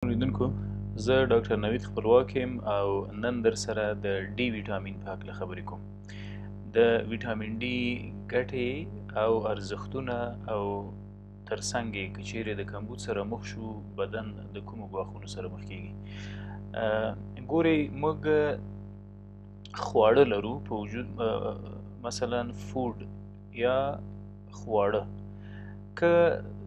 اوریدونکو زه ډاکټر نوید خپلواک یم او نن در سره د ډي ویټامین په هکله خبرې کوم. د ویټامین ډي ګټې او ارزښتونه او ترڅنګ یې که چیرې د کمبود سره مخ شو بدن د کومو ګواښونو سره مخ کیږي. ګورئ موږ خواړه لرو په وجود، مثلا فود یا خواړه. که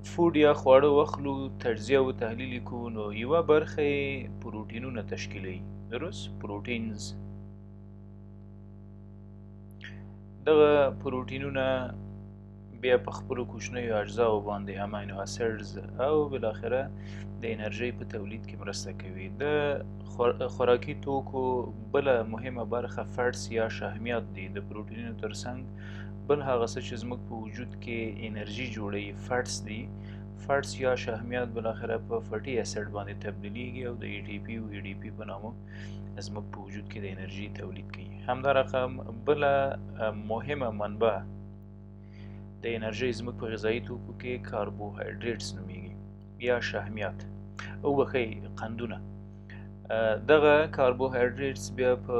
فود یا خواړه واخلو تجزیه او تحلیل کوو نو یوه برخه یې پروټینونه تشکیلوي، درست؟ پروټینز. دغه پروټینونه بیا په خپلو کوچنیو اجزاو باندې امینو اسیډز او بالاخره د انرژۍ په تولید کې مرسته کوي. د خوراکي توکو بله مهمه برخه فټس یا شحمیات دي. د پروټینونو ترڅنګ بل هغه څه چې زموږ په وجود کې انرژي جوړوي فټس دي. فټس یا شحمیات بالاخره په فټي اسید باندې تبدیلیږي او د ای ټي پي او ای ډي پي په نامه زموږ په وجود کې د انرژي تولید کوي. همدارقم بله مهمه منبع د انرژي زموږ په غذایي توکو کې کاربوهایډریټس نومیږي یا شحمیات او بخښئ قندونه. دغه کاربوهایډریټس بیا په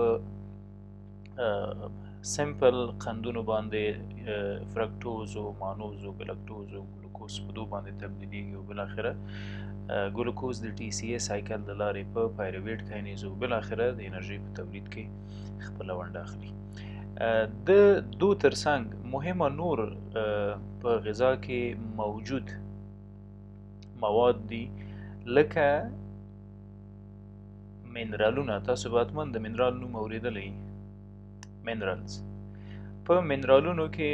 سمپل قندونو باندې فرکتوز او مانوز او ګلکتوز او ګلوکوز په دو باندې تبدیلیږي او بالاخره ګلوکوز د ټي سی ای سایکل د لارې په پایرویټ کاینیز او بالاخره د انرژي په تولید کې خپله ونډه اخلي. د دو ترڅنګ مهمه نور په غذا کې موجود مواد دي لکه منرالونه. تاسو به حتما د منرال نوم اوریدلی، منرالز. په منرالونو کې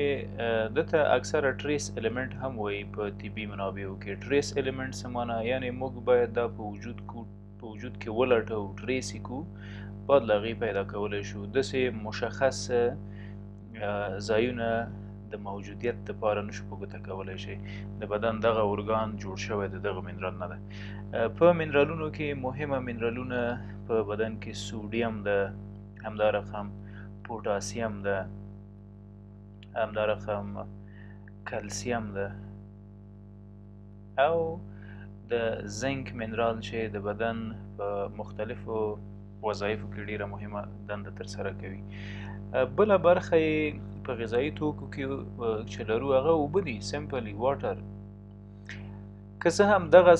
دته اکثره ټریس الیمنٹ هم وایي په طبي منابعو کې. ټریس الیمنٹ څه معنی؟ یعنی موږ باید دا په وجود کې ولټو، ټریس یې کو، بعد له هغې پیدا کولی شو. داسې مشخص ځایونه د موجودیت دپاره نشو په ګوته کولی شي. د بدن دغه ارګان جوړ شوی د دغه منرال نه ده. په منرالونو کې مهمه منرالونه په بدن کې سوډیم ده، همدارقم پوټاسیم ده، همدارقم کلسیم ده او د زنک منرال چې د بدن په مختلفو وظایفو کې ډیره مهمه دنده ترسره کوي. بله برخه یې په غذایي توکو کې چې لرو هغه اوبه دي، سمپلی واټر. که څه هم دغه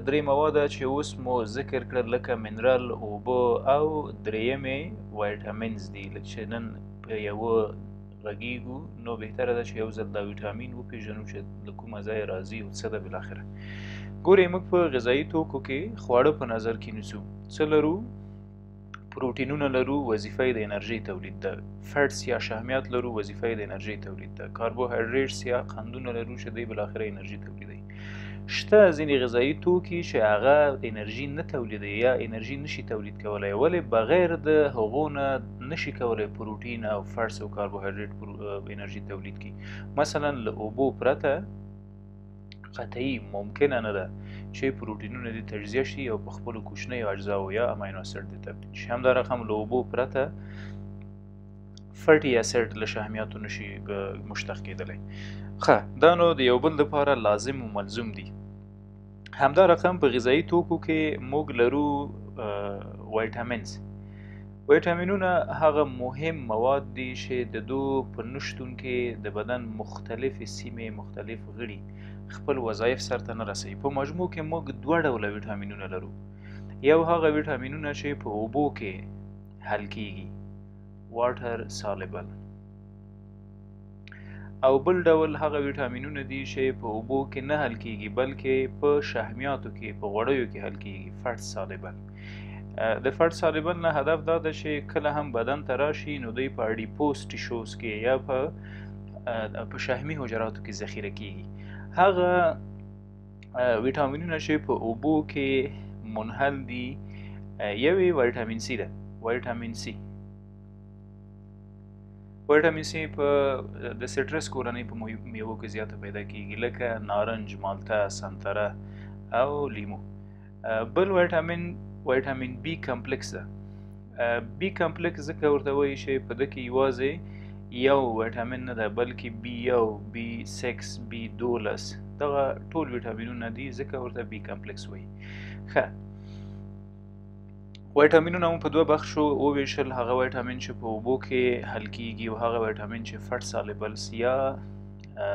درې مواد چې اوس مو ذکر کړل لکه منرال، اوبه او درېیمې وایټامینز دي، چې نن په یوه غږیږو نو بهتره ده چې یو ځل دا ویټامین وپېژنو چې له کومه ځایه راځي او څه ده بالاخره. ګورئ موږ په غذایي توکو کې خواړه په نظر کې نیسو. څه لرو؟ پروټینونه لرو، وظیفه یې د انرژۍ تولید ده. فټس یا شحمیات لرو، وظیفه یې د انرژۍ تولید ده. کاربوهایډریټس یا قندونه لرو چې دوی بالاخره انرژي تولیدوي. شته ځینې غذایي توکي چې هغه انرژي نه تولیدوي یا انرژي نشي تولید کولی. ولې؟ بغیر د هغو نه نشي کولی پروټین او فټس او کاربوهایډریټ انرژي تولید کړي. مثلا له اوبو پرته قطعي ممکنه نه ده چې پروټینونه دې تجزیه شي او په خپلو کوچنیو اجزاو یا امینو اسید دې تبدیل شي. همدارقم له اوبو پرته فټي اسید له شحمیاتو نشي مشتق کېدلی. ښه، دا نو د یو بل لپاره لازم و ملزوم دي. همدارقم په غذایي توکو کې موږ لرو وایټامینز. وایټامینونه هغه مهم مواد دي چې د دو په نشتون کې د بدن مختلفې سیمې، مختلف غړي خپل وظایف سرته نه رسوي. په مجموع کې موږ دوه ډوله ویټامینونه لرو. یو هغه ویټامینونه چې په اوبو کې حل کیږي، واټر سالبل، او بل ډول هغه ویټامینونه دي چې په اوبو کې نه حل کیږي بلکې په شحمیاتو کې، په غوړیو کې حل کیږي، فټ سالبل. د فټ سالبل نه هدف دا ده چې کله هم بدن ته راشي نو دوی په اډیپوس ټیشوز کې یا په شحمي حجراتو کې ذخیره کیږي. هغه ویټامینونه چې په اوبو کې منحل دي، یوې ویټامین سی ده، ویټامین سی. ویټامین سی په د سټرس کورنۍ په میوو کې زیاته پیدا کیږي لکه نارنج، مالټه، سنتره او لیمو. بل ویټامین بی کمپلیکس ده. بی کمپلیکس ځکه ورته وایي چې په ده کې یوازې یو ویټامین نه ده بلکې B1، B6، B12 دغه ټول ویټامینونه دي ځکه ورته بی کمپلیکس وایي. ښه، وایټامینونه مو په دوه بخشو وویشل، هغه وایټامین چې په اوبو کې حل کیږي او هغه وایټامین چې فټ سالبلس یا په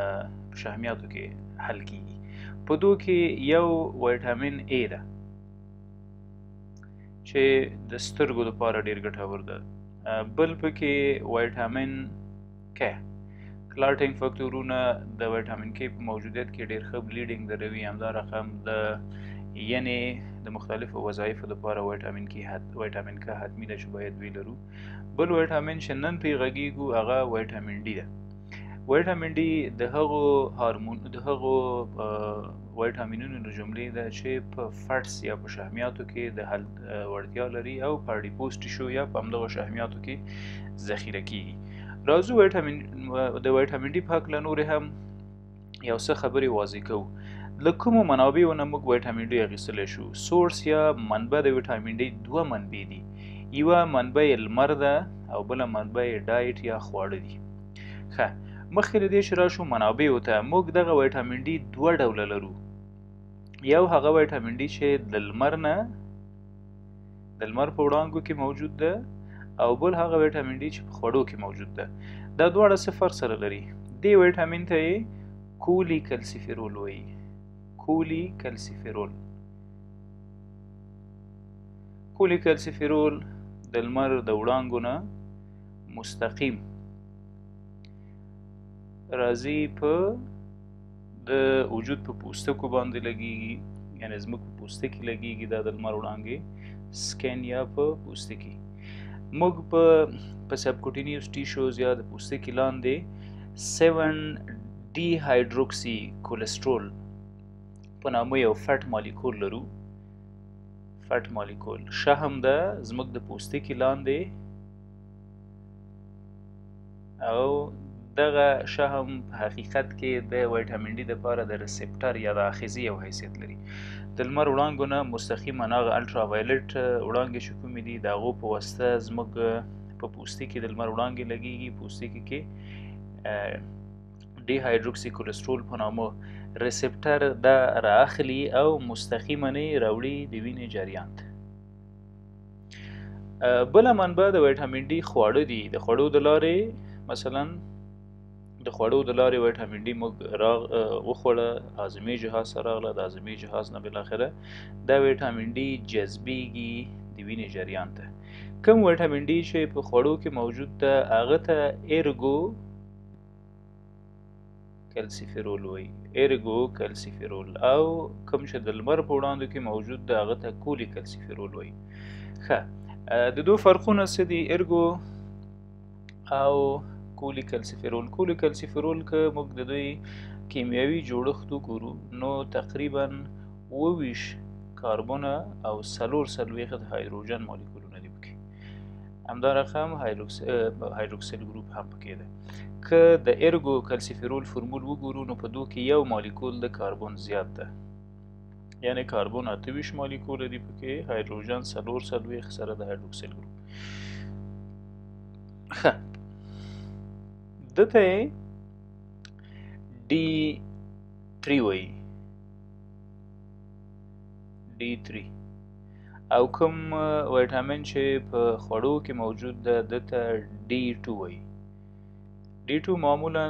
شحمیاتو کې حل کیږي. په دوه کې یو وایټامین A ده چې د سترګو لپاره ډیر ګټور ده، بل پکې وایټامین K. کلاټینګ فاکتورونه د وایټامین K په موجودیت کې ډیر ښه بلیډینګ دروي، همدا رقم د یعنی د مختلفو وظایفو لپاره وایټامین K حتمی ده چې باید وی لرو. بل وایټامین چې نن پې غږیږو هغه وایټامین D ده. وایټامین D د هغو هارمون د هغو وایټامینونو د جملې ده چې په فټس یا په شحمیاتو کې د حل وړتیا لري او په اډیپوز ټیشو یا په همدغو شحمیاتو کې ذخیره کیږي. راځو د وایټامین D په هکله نورې هم یو څه خبرې واضح کوو. له کومو منابعو نه موږ وایټامین D اخیستلی شو؟ سورس یا منبع د وایټامین D دوه منبع دي، یوه منبع لمر ده او بله منبع ډایټ یا خواړه دي. ښه، مخکې له دې چې راشو منابعو ته، موږ دغه وایټامین D دوه ډوله لرو. یو هغه وایټامین D چې د لمر په وړانګو کې موجود ده، او بل هغه وایټامین D چې په خوړو کې موجود ده. دا دواړه څه فرق سره لري؟ دې وایټامین ته یې کولی کلسیفیرول وایي. کولی کلسیفیرول د لمر د وړانګو نه مستقیم راځي په د وجود په پوستکو باندې لګیږي، یعنی زموږ په پوستکي لګیږي دا د لمر وړانګې، سکین یا په پوستکي. موږ په سبکوټینیوس ټیشوز یا د پوستکي لاندې 7 ډي هایدروکسي کولسټرول په نامه یو فټ مالیکول لرو. فټ مالیکول شحم ده زموږ د پوستکي لاندې، او دغه شحم په حقیقت کې د وایټامین D دپاره د ریسپټر یا د آخذې یو حیثیت لري. د لمر وړانګو نه مستقیما هغه الټرا وایلټ وړانګې چې کومې دي د هغو په واسطه زموږ په پوستکي د لمر وړانګې لګیږي، پوستکي کې ډي هایدروکسي کولسټرول په نامه ریسپټر دا رااخلي او مستقیما یې راوړي د وینې جریان ته. بله منبع د وایټامین D خواړه دي. د خوړو د لارې مثلا د خوړو د لارې وایټامین D موږ وخوړه، هاضمې جهاز ته راغله، د هاضمې جهاز نه بالاخره دا وایټامین D جذبیږي د وینې جریان ته. کوم وایټامین D چې په خوړو کې موجود ده هغه ته ایرګو کلسیفیرول وایي، ایرګو کلسیفیرول، او کوم چې د لمر په وړاندو کې موجود ده هغه ته کولی کلسیفیرول وایي. ښه، د دوه فرقونه څه دي؟ ایرګو او کولی کلسیفیرول. کولی کلسیفیرول که موږ د دوی کیمیاوي جوړښت وګورو نو تقریبا 28 کاربونه او 40 هایدروجن مالیکولونه دي پکې، همدا رقم هایدروکسیل ګروپ هم پکې ده. که د ایرګو کلسیفیرول فرمول وګورو نو په دوه کې یو مالیکول د کاربن زیات ده، یعنی کاربن 28 مالیکول دي پکې، هایدروجن 40 سره د هایدروکسیل ګروپ. ښه، دته D3 وایي، D3. او کوم وایټامین چې په خوړو کې موجود ده دته D2 وایي. D2 معمولا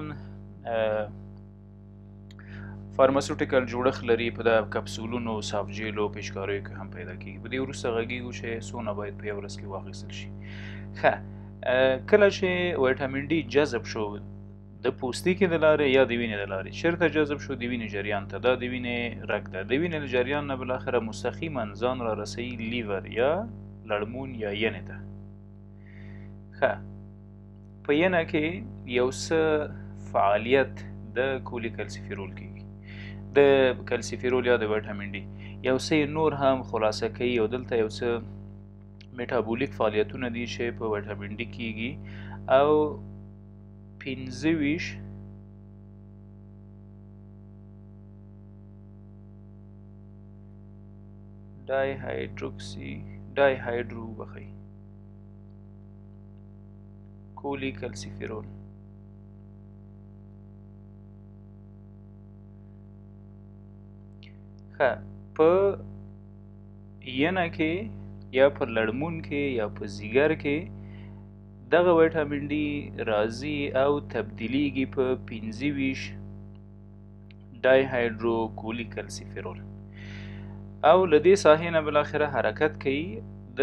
فارماسوټیکل جوړښت لري، په د کپسولونو، سافت جیلو، پیچکاریو کې هم پیدا کېږي. په دې وروسته غږیږو چې څونه باید په یو ورځ کې واخیستل شي. ښه، کله چې وایټامین D جذب شو د پوستکي د لارې یا د وینې د لارې، چېرته جذب شو؟ د وینې جریان ته. دا د وینې رګ ده. د وینې له جریان نه بالاخره مستقیما ځان را رسوي لیور یا لړمون یا ینې ته. ښه، په ینه کې یو څه فعالیت د کولی کلسیفیرول کېږي، د کلسیفیرول یا د وایټامین D یو څه نور هم خلاصه کوي، او دلته یو څه میټابولیک فعالیتونه دي چې په وایټامین D کېږي، او 25 ډای هایدرو بخي کولی کلسیفیرول. ښه، په ینه کې یا په لړمون کې یا په ځیګر کې دغه ویټامین ډي راځي او تبدیلیږي په 25 ډای هایدروکولیکلسیفیرول او له دې ساحې نه بالاخره حرکت کوي د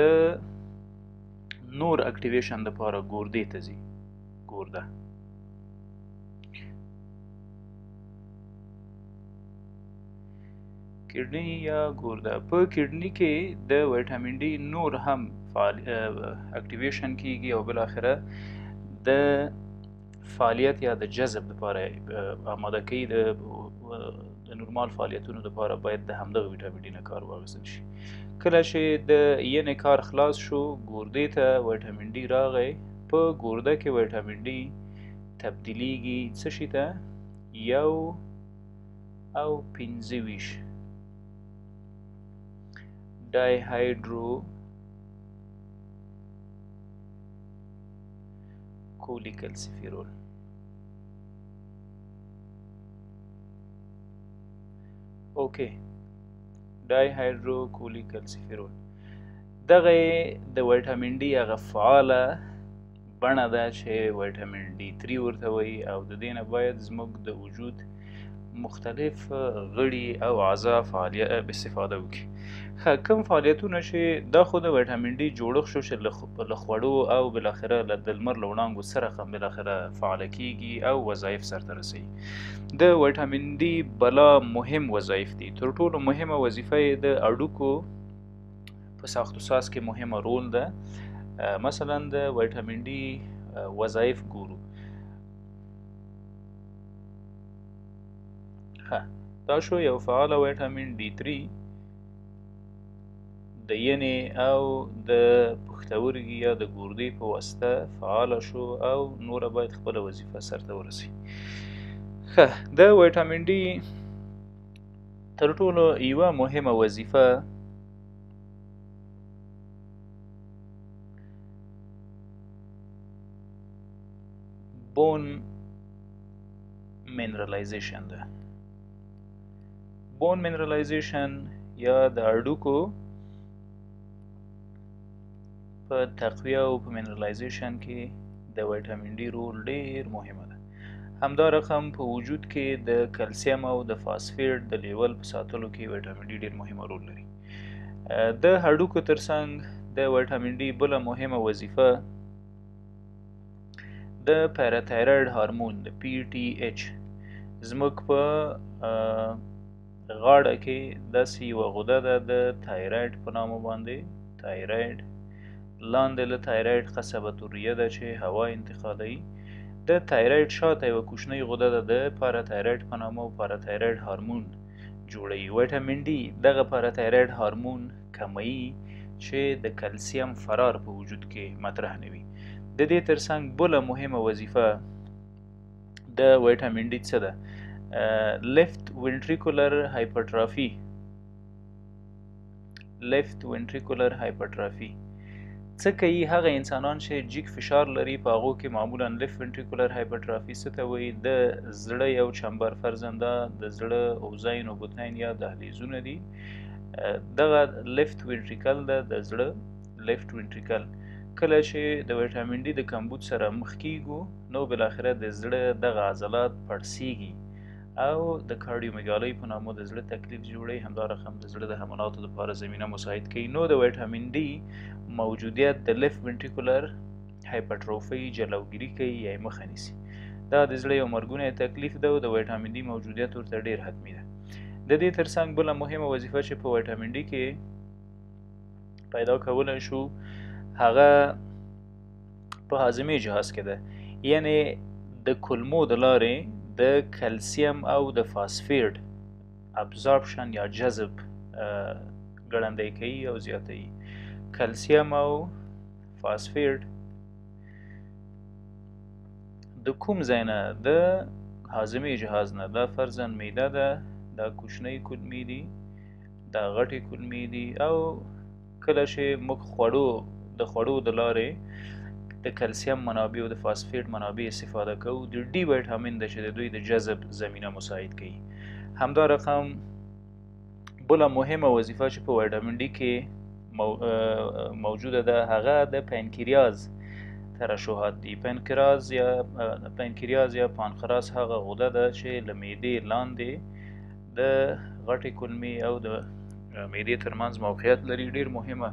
نور اکټیویشن دپاره ګردې ته ځي. ګرده کډنی یا ګرده په کډنی کې د ویټامین ډي نور هم اکټیویشن کیږي او بالاخره د فعالیت یا د جذب لپاره آماده کوي. د نورمال فعالیتونو لپاره باید د همدغه ویټامین ډي نه کار واخیستل شي. کله چې د ینې کار خلاص شو ګردې ته ویټامین ډي راغی په ګرده کې ویټامین ډي تبدیلیږي څه شي ته 1 او 25 ډای هایدرو کولیکلسیفیرول. اوکې ډای هایدروکولیکلسیفیرول دغه د ویټامین ډي هغه فعاله بڼه ده چې ویټامین ډي 3 ورته وایي او د دې نه باید زموږ د وجود مختلف غړي او اعضا استفاده وکړي. کوم فعالیتونه چې دا خو د ویټامین ډي جوړښت شو چې له خوړو او بالاخره له د لمر له وړانګو سره هم بالاخره فعاله کیږي او وظایف سرته رسوي. د ویټامین ډي بلا مهم وظایف دي. تر ټولو مهمه وظیفه یې د هډوکو په ساخت و ساز کې مهمه رول ده. مثلا د ویټامین ډي وظایف ګورو. دا شو یو فعاله ویټامین ډي 3 د ینې او د پښتورګي یا د ګردې په واسطه فعاله شو او نوره باید خپله وظیفه سرته ورسوي. د ویټامین ډي تر ټولو یوه مهمه وظیفه بون منرالایزیشن ده. بون منرالایزیشن یا د هډوکو په تقویه او په منرالایزیشن کې د ویټامین ډي رول ډیر مهمه ده. همدا رقم په وجود کې د کلسیم او د فاسفیټ د لیول په ساتلو کې ویټامین ډي ډیر مهمه رول لري. د هډوکو ترڅنګ د ویټامین ډي بله مهمه وظیفه د پیراتایرویډ هارمون د PTH زموږ په غاړه کې داسې یوه غده ده د تایراید په نامه باندې. تایراید لاندې له تایراید قصبة الریه ده چې هوا انتقالوي. د تایراید شاته یوه کوچنۍ غده ده د پاراتایراید په نامه او پاراتایراید هارمون جوړوي. ویټامین ډي دغه پاراتایراید هارمون کموي چې د کلسیم فرار په وجود کې مطرح نه وي. د دې ترڅنګ بله مهمه وظیفه د ویټامین ډي څه ده؟ لیفت وینټریکولر هایپرټرافي. لیفت وینټریکولر هایپرټرافي څه کوي؟ هغه انسانان چې جګ فشار لري په هغو کې معمولا لیفت وینټریکولر هایپرټرافي څه ته وایي؟ د زړه یو چمبر فرزنده د زړه اوزاین او بطنین یا دهلیزونه دي. دغه لیفت وینټریکل ده د زړه لیفت وینټریکل. کله چې د ویټامین ډي د کمبود سره مخ کیږو نو بالاخره د زړه دغه عضلات پړسیږي او د کارډیومیګالۍ په نامه د زړه تکلیف جوړوي. همدا رقم د زړه د حملاتو لپاره زمینه مساعد کوي. نو د ویټامین ډي موجودیت د لیفت وینټریکولر هایپرټروفي جلوګیري کوي یا یې مخه نیسي. دا د زړه یو مرګونی تکلیف ده او د ویټامین ډي موجودیت ورته ډیر حتمي ده. د دې ترڅنګ بله مهمه وظیفه چې په ویټامین ډي کې پیدا کولی شو هغه په هاضمې جهاز کې ده. یعنی د کولمو د لارې د کلسیم او د فاسفیټ ابزاربشن یا جذب ګړندی کوي او زیاتوي. کلسیم او فاسفیټ د کوم ځای نه؟ د هاضمې جهاز نه. دا فرضاً معده ده، دا کوچنۍ کولمې دي، دا غټې کولمې دي او کله چې موږ د خوړو د لارې د کلسیم منابع او د فاسفیټ منابع استفاده کوو د ډي ویټامین ده چې د دوی د جذب زمینه مساعد کوي. همدا رقم بله مهمه وظیفه چې په ویټامین ډي کې موجوده ده هغه د پنکریاز ترشحات دي. پنکریاز یا پانخراس هغه غده ده چې له معدې لاندې د غټې کولمې او د معدې ترمنځ موقعیت لري. ډیر مهمه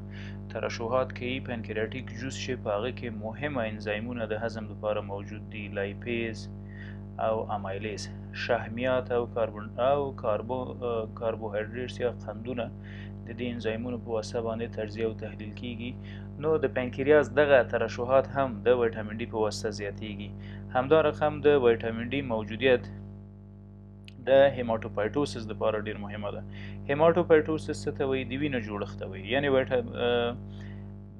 ترشحات کوي پنکریاتیک جوس چې په هغه کې مهمه انزایمونه د هضم لپاره موجود دي، لایپیز او امایلیز، شحمیات او کاربوهایدریټس یا قندونه د دې انزایمونو په واسطه باندې تجزیه او تحلیل کیږي. نو د پنکریاس دغه ترشحات هم د ویټامین ډي په واسطه زیاتیږي. همدارقم د ویټامین ډي موجودیت د هیماتوپایټوسس لپاره ډیر مهمه ده. هیماتوپایټوسس څه ته وایي؟ د وینې جوړښت ته وایي. یعنې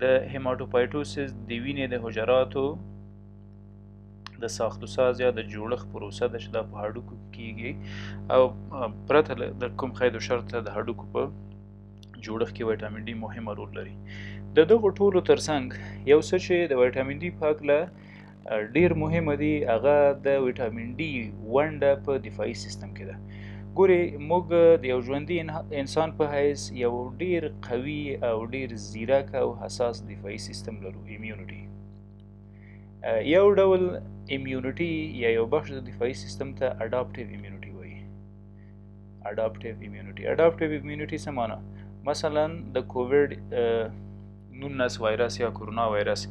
د هیماتوپایټوسس د وینې د حجراتو د ساختوساز یا د جوړښت پروسه ده چې دا په هډوکو کیږي او پرته د کوم قید و شرط د هډوکو په جوړښت کې ویټامین ډي مهمه رول لري. د دغو ټولو ترڅنګ یو څه چې د ویټامین ډي په هکله ډیر مهمه دي هغه د ویټامین ډي ونډه په دفاعي سیستم کې ده. ګورې موږ د یو ژوندي انسان په حیث یو ډیر قوي او ډیر ځیرک او حساس دفاعي سیستم لرو، امیونټي. یو ډول امیونټي یا یو بخش د دفاعي سیستم ته اډاپټیو امیونټي وایي. اډاپټیو امیونټي څه معنی؟ مثلا د کوویډ 19 وایرس یا کورونا وایرس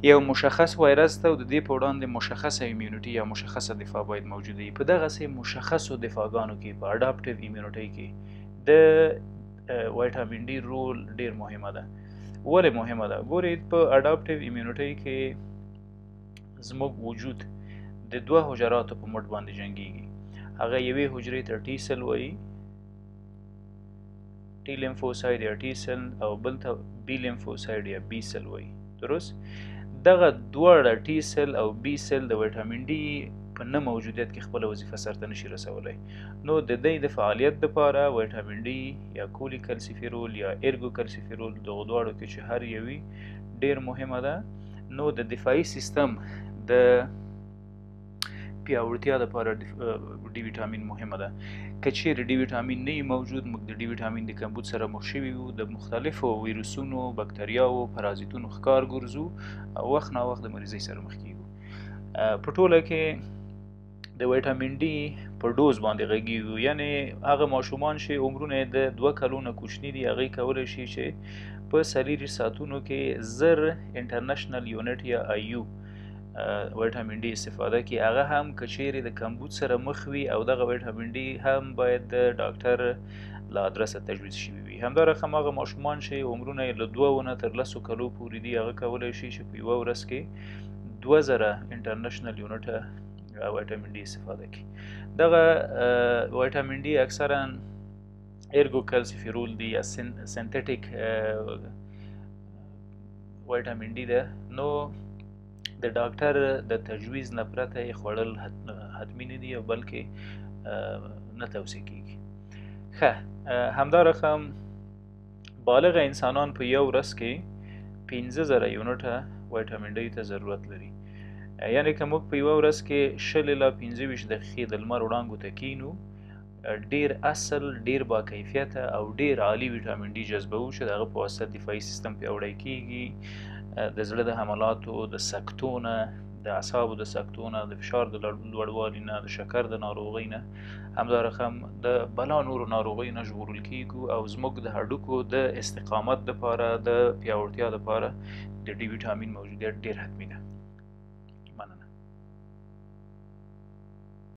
یو مشخص وایرس ته د دې په وړاندې مشخصه امیونټي یا مشخصه دفاع باید موجوده وي. په دغسې مشخصو دفاعګانو کې په اډاپټیو امیونټي کې د ویټامین ډي رول ډیر مهمه ده. ولې مهمه ده؟ ګورئ په اډاپټیو امیونټي کې زموږ وجود د دوه حجراتو په مټ باندې جنګیږي. هغه یوې حجرې ته ټي سل وایي، ټي لیمفوساید یا ټي سل، او بل ته بي لیمفوساید یا بي سل وایي. درست؟ دغه دواړه ټي سل او بي سل د ویټامین ډي په نه موجودیت کې خپله وظیفه سرته نشي رسولی. نو د دې د فعالیت دپاره ویټامین ډي یا کولی کلسیفیرول یا ارګو کلسیفیرول دغو دواړو کې چې هر یوي ډیر مهمه ده. نو د دفاعي سیستم د پیاوړتیا لپاره ډي ویټامین مهمه ده. که چیرې ډي ویټامین نه وي موجود، موږ د ډي ویټامین د کمبود سره مخ شوي وو، د مختلفو ویروسونو، بکتریاوو، پرازیتونو ښکار ګرځو او وخت ناوخت د مریضۍ سره مخ کیږو. په ټوله کې د ویټامین ډي په ډوز باندې غږیږو. یعنې هغه ماشومان چې عمرونه د 2 کلونه کوچني دي هغوی کولی شي چې په 40 ساعتونو کې 1000 انټرنیشنل یونټ یا IU ویټامین ډي استفاده کړي. هغه هم که چیرې د کمبود سره مخ وي او دغه ویټامین ډي هم باید د ډاکټر له ادرسه تجویز شوي وي. همدارقم هغه ماشومان چې عمرونه یې له 2 نه تر 10 کلو پورې دي هغه کولی شي چې په یوه ورځ کې 2000 انټرنیشنل یونټه ویټامین ډي استفاده کړي. دغه ویټامین ډي اکثرا ارګو کلسیفیرول دی یا سنتیټیک ویټامین ډي ده. نو د ډاکټر د تجویز نه پرته یې خوړل حتمي نه دي او بلکې نه توصیه کیږي. ښه، همدارقم بالغ انسانان په یو ورځ کې 15000 یونټه ویټامین ډي ته ضرورت لري. یعنې که موږ په یوه ورځ کې 20 الی 25 دقیقې د لمر وړانګو ته کینو، ډیر اصل، ډیر با کیفیته او ډیر عالی ویټامین ډي جذبوو چې د هغه په واسطه دفاعي سیستم پیاوړی کیږي. د زړه د حملاتو، د سکتو نه، د اعصابو د سکتو نه، د فشار د لوړوالي نه، د شکر د ناروغۍ نه، همدارقم د بلا نورو ناروغیو نه ژغورل کیږو او زموږ د هډوکو د استقامت دپاره، د پیاوړتیا دپاره د ډي ویټامین موجودیت ډیر حتمي ده.